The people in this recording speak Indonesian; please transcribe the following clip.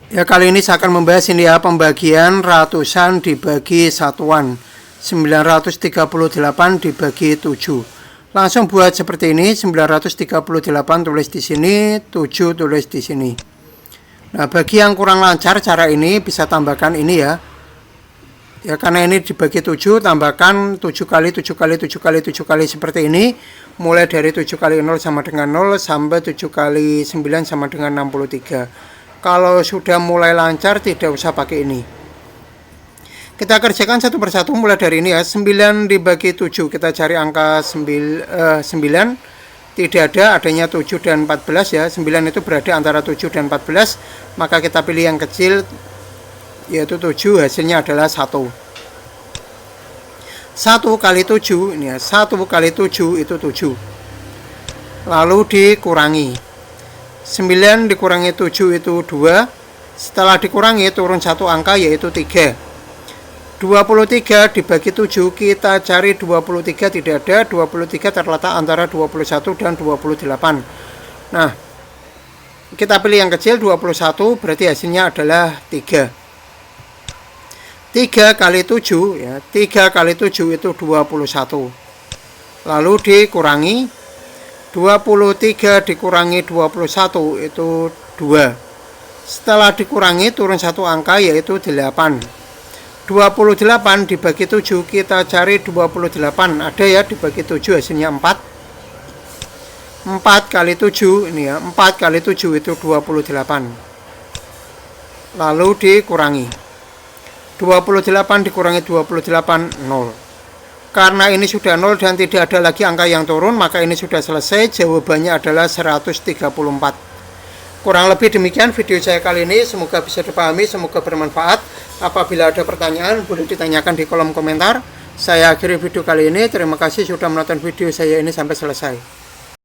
Ya, kali ini saya akan membahas ini ya, pembagian ratusan dibagi satuan. 938 dibagi 7. Langsung buat seperti ini, 938 tulis di sini, 7 tulis di sini. Nah, bagi yang kurang lancar cara ini bisa tambahkan ini ya. Ya, karena ini dibagi 7, tambahkan 7 kali 7 kali 7 kali 7 kali seperti ini. Mulai dari 7 kali 0 sama dengan 0 sampai 7 kali 9 sama dengan 63. Kalau sudah mulai lancar tidak usah pakai ini. Kita kerjakan satu persatu mulai dari ini ya. 9 dibagi 7, kita cari angka 9. Tidak ada, adanya 7 dan 14 ya. 9 itu berada antara 7 dan 14. Maka kita pilih yang kecil, yaitu 7, hasilnya adalah 1. 1 kali 7, ini ya, 1 kali 7 itu 7. Lalu dikurangi. 9 dikurangi 7 itu 2. Setelah dikurangi turun satu angka yaitu 3. 23 dibagi 7, kita cari 23, tidak ada. 23 terletak antara 21 dan 28. Nah, kita pilih yang kecil 21, berarti hasilnya adalah 3. 3 kali 7 ya, 3 kali 7 itu 21. Lalu dikurangi. 23 dikurangi 21 itu 2. Setelah dikurangi turun satu angka yaitu 8. 28 dibagi 7, kita cari 28. Ada ya, dibagi 7 hasilnya 4. 4 kali 7 ini ya, 4 kali 7 itu 28. Lalu dikurangi. 28 dikurangi 28, 0. Karena ini sudah 0 dan tidak ada lagi angka yang turun, maka ini sudah selesai. Jawabannya adalah 134. Kurang lebih demikian video saya kali ini. Semoga bisa dipahami, semoga bermanfaat. Apabila ada pertanyaan, boleh ditanyakan di kolom komentar. Saya akhiri video kali ini. Terima kasih sudah menonton video saya ini sampai selesai.